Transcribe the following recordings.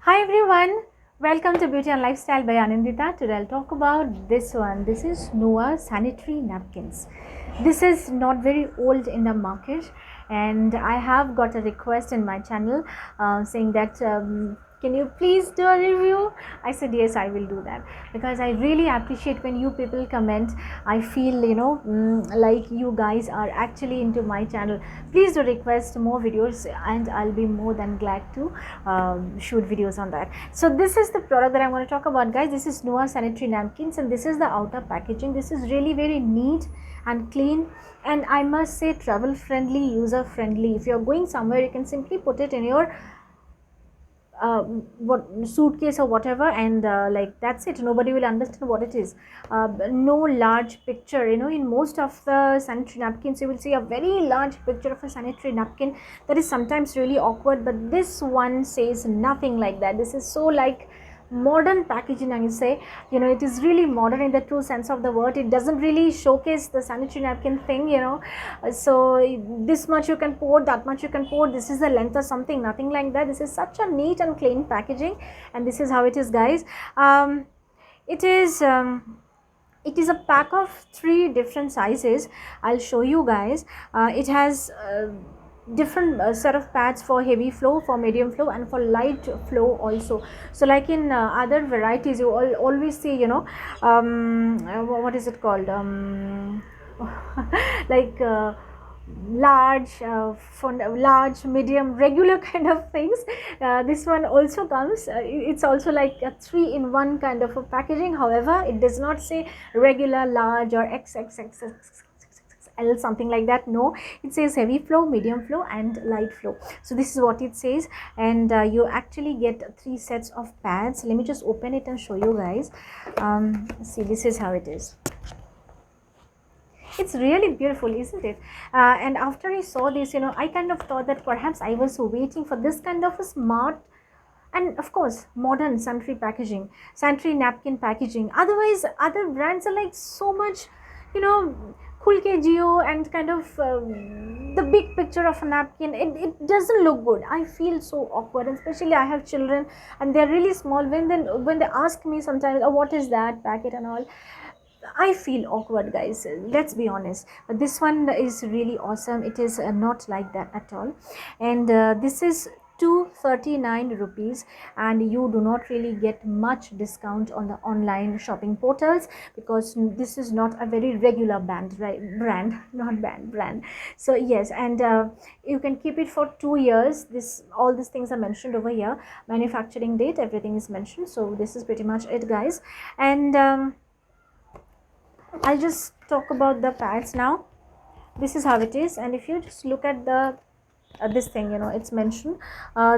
Hi everyone, welcome to Beauty and Lifestyle by Anindita. Today I'll talk about this one. This is Noah sanitary napkins. This is not very old in the market, and I have got a request in my channel saying that can you please do a review. I said yes, I will do that because I really appreciate when you people comment. I feel like you guys are actually into my channel. Please do request more videos and I'll be more than glad to shoot videos on that. So this is the product that I'm going to talk about, guys. This is Noah sanitary napkins, and this is the outer packaging. This is really very neat and clean, and I must say travel friendly, user friendly. If you're going somewhere, you can simply put it in your what suitcase or whatever, and like that's it. Nobody will understand what it is. No large picture, in most of the sanitary napkins you will see a very large picture of a sanitary napkin. That is sometimes really awkward, but this one says nothing like that. This is so like modern packaging, I would say. It is really modern in the true sense of the word. It doesn't really showcase the sanitary napkin thing, so this much you can pour, that much you can pour, this is the length or something, nothing like that. This is such a neat and clean packaging, and this is how it is, guys. It is it is a pack of 3 different sizes. I'll show you guys. It has different set of pads for heavy flow, for medium flow, and for light flow also. So like in other varieties, you always see, what is it called, like large, large, medium, regular kind of things. This one also comes, it's also like a 3-in-1 kind of a packaging. However, it does not say regular, large, or XXXL, something like that. No, it says heavy flow, medium flow, and light flow. So this is what it says, and you actually get 3 sets of pads. Let me just open it and show you guys. See, this is how it is. It's really beautiful, isn't it? And after I saw this, I kind of thought that perhaps I was waiting for this kind of a smart and of course modern sanitary napkin packaging. Otherwise, other brands are like so much, cool geo, and kind of the big picture of a napkin. It doesn't look good. I feel so awkward, and especially I have children and they're really small. When they ask me sometimes, oh, what is that packet and all, I feel awkward, guys. Let's be honest. But this one is really awesome. It is not like that at all. And this is 239 rupees, and you do not really get much discount on the online shopping portals because this is not a very regular brand. So yes, and you can keep it for 2 years. All these things are mentioned over here. Manufacturing date, everything is mentioned. So this is pretty much it, guys. And I'll just talk about the pads now. This is how it is, and if you just look at the this thing, it's mentioned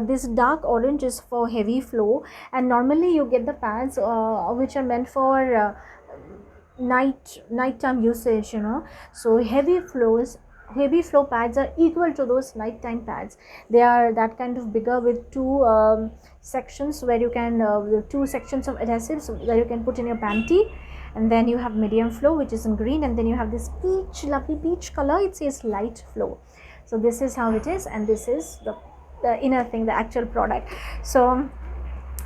this dark orange is for heavy flow, and normally you get the pads which are meant for nighttime usage. So heavy flow pads are equal to those nighttime pads. They are that kind of bigger with 2 sections where you can 2 sections of adhesives where you can put in your panty. And then you have medium flow, which is in green, and then you have this lovely peach color. It says light flow. So this is how it is, and this is the inner thing, the actual product. So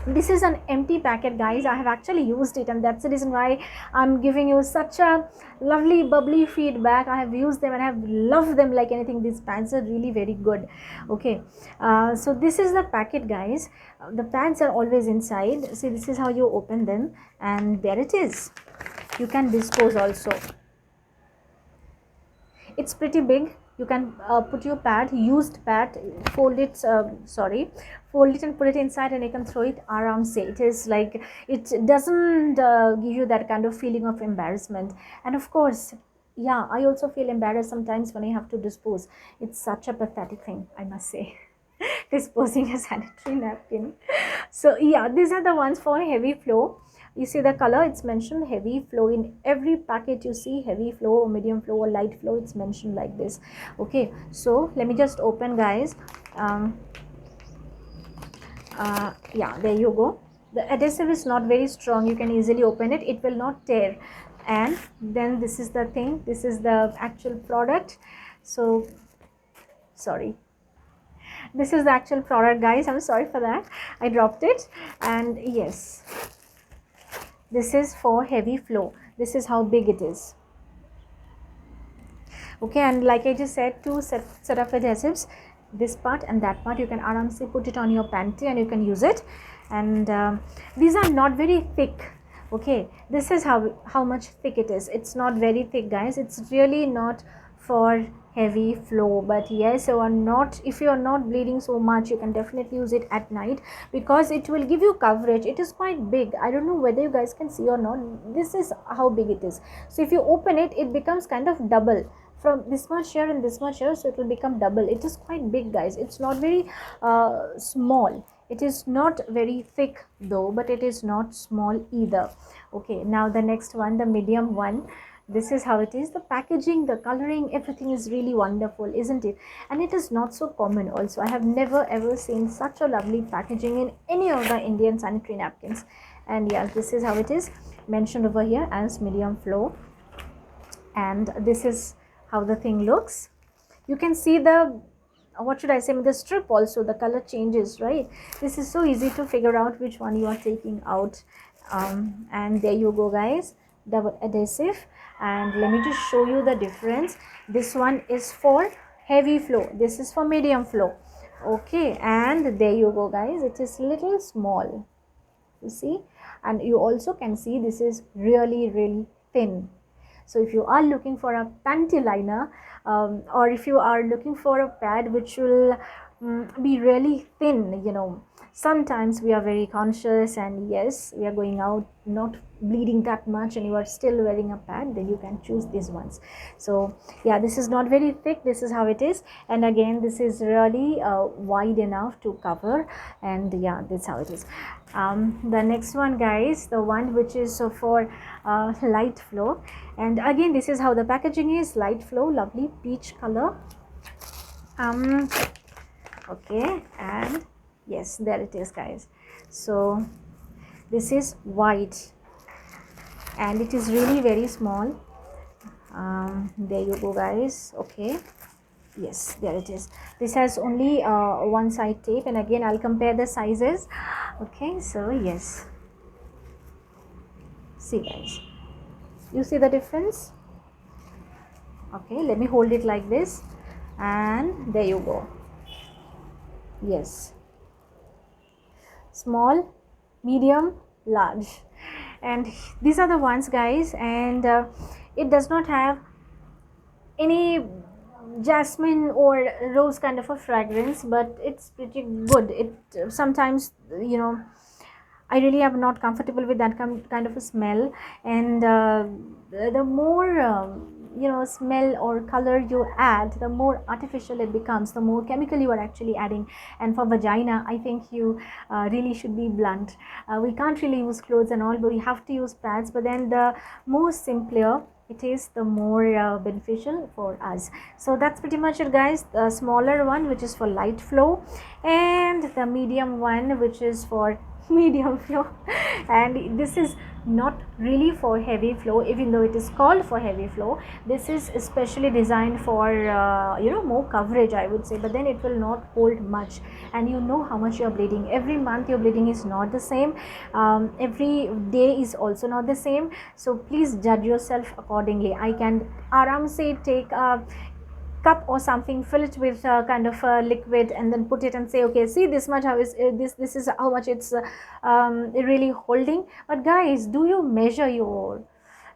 this is an empty packet, guys. I have actually used it, and that's the reason why I'm giving you such a lovely bubbly feedback. I have used them and I have loved them like anything. These pads are really very good. Okay, so this is the packet, guys. The pads are always inside. See, this is how you open them, and there it is. You can dispose also. It's pretty big. You can put your used pad, fold it and put it inside, and you can throw it around. Say, it is like, it doesn't give you that kind of feeling of embarrassment. And of course, yeah, I also feel embarrassed sometimes when I have to dispose. It's such a pathetic thing, I must say. Disposing a sanitary napkin. So yeah, these are the ones for heavy flow. You see the color, it's mentioned heavy flow. In every packet you see heavy flow or medium flow or light flow, it's mentioned like this. Okay, so let me just open, guys. Yeah, there you go. The adhesive is not very strong. You can easily open it. It will not tear. And then this is the thing. This is the actual product. So sorry. This is the actual product, guys. I'm sorry for that, I dropped it. And yes, this is for heavy flow. This is how big it is. Okay, and like I just said, two set of adhesives, this part and that part. You can aramse put it on your panty and you can use it. And these are not very thick. Okay, this is how much thick it is. It's not very thick, guys. It's really not for heavy flow. But yes, if you are not bleeding so much, you can definitely use it at night, because it will give you coverage. It is quite big. I don't know whether you guys can see or not. This is how big it is. So if you open it, it becomes kind of double, from this much here and this much here, so it will become double. It is quite big, guys. It's not very small. It is not very thick though, but it is not small either. Okay, now the next one, the medium one. This is how it is. The packaging, the coloring, everything is really wonderful, isn't it? And it is not so common also. I have never ever seen such a lovely packaging in any of the Indian sanitary napkins. And yeah, this is how it is, mentioned over here as medium flow. And this is how the thing looks. You can see the, what should I say, the strip also, the color changes, right? This is so easy to figure out which one you are taking out. And there you go, guys, double adhesive. And let me just show you the difference. This one is for heavy flow, this is for medium flow. Okay, and there you go, guys, it is little small, you see. And you also can see this is really thin. So if you are looking for a panty liner, or if you are looking for a pad which will be really thin, you know, sometimes we are very conscious and yes, we are going out not bleeding that much and you are still wearing a pad, then you can choose these ones. So yeah, this is not very thick, this is how it is. And again, this is really wide enough to cover. And yeah, that's how it is. The next one, guys, the one which is for light flow. And again, this is how the packaging is, light flow, lovely peach color. Okay, and yes, there it is, guys. So this is white and it is really very small. There you go, guys. Okay, yes, there it is. This has only one side tape, and again I'll compare the sizes. Okay, so yes, see, guys, you see the difference? Okay, let me hold it like this, and there you go. Yes, small, medium, large. And these are the ones, guys. And it does not have any jasmine or rose kind of a fragrance, but it's pretty good. It sometimes, you know, I really am not comfortable with that kind of a smell. And the more you know, smell or color you add, the more artificial it becomes, the more chemical you are actually adding. And for vagina, I think you really should be blunt. We can't really use clothes and all, but we have to use pads. But then the more simpler it is, the more beneficial for us. So that's pretty much it, guys. The smaller one, which is for light flow, and the medium one, which is for medium flow. And this is not really for heavy flow, even though it is called for heavy flow. This is especially designed for you know, more coverage, I would say, but then it will not hold much. And you know how much you are bleeding every month. Your bleeding is not the same, every day is also not the same. So please judge yourself accordingly. I can say take a cup or something, fill it with kind of a liquid, and then put it and say, okay, see this much, how is this is how much it's really holding. But guys, do you measure your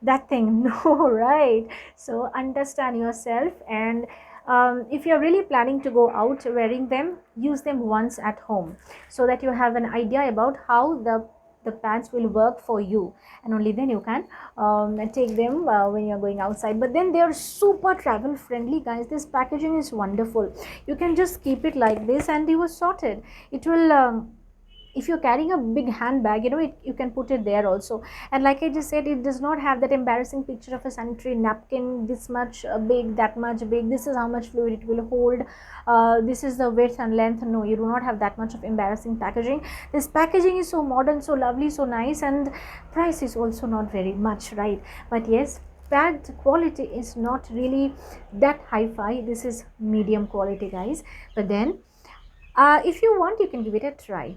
that thing? No, right? So understand yourself. And if you're really planning to go out wearing them, use them once at home, so that you have an idea about how the pads will work for you, and only then you can take them when you're going outside. But then they are super travel friendly, guys. This packaging is wonderful. You can just keep it like this and you are sorted. It will if you're carrying a big handbag, you know, you can put it there also. And like I just said, it does not have that embarrassing picture of a sanitary napkin, this much big, that much big, this is how much fluid it will hold, this is the width and length. No, you do not have that much of embarrassing packaging. This packaging is so modern, so lovely, so nice, and price is also not very much, right? But yes, pad quality is not really that hi-fi. This is medium quality, guys. But then If you want, you can give it a try.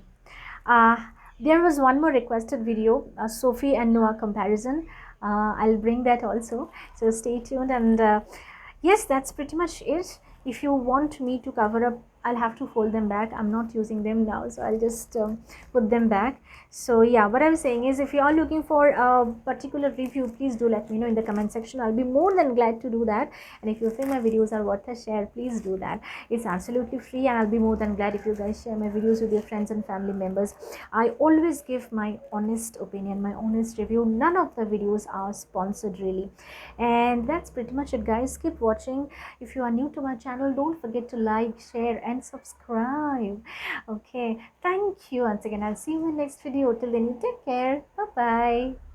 uh, there was one more requested video, Sophie and Noah comparison. I'll bring that also, so stay tuned. And yes, that's pretty much it. If you want me to cover up, I'll have to fold them back. I'm not using them now, so I'll just put them back. So yeah, what I was saying is, if you are looking for a particular review, please do let me know in the comment section. I'll be more than glad to do that. And if you think my videos are worth a share, please do that. It's absolutely free, and I'll be more than glad if you guys share my videos with your friends and family members. I always give my honest opinion, my honest review. None of the videos are sponsored really. And that's pretty much it, guys. Keep watching. If you are new to my channel, don't forget to like, share and subscribe. Okay, thank you once again. I'll see you in the next video. Till then, you take care. Bye bye.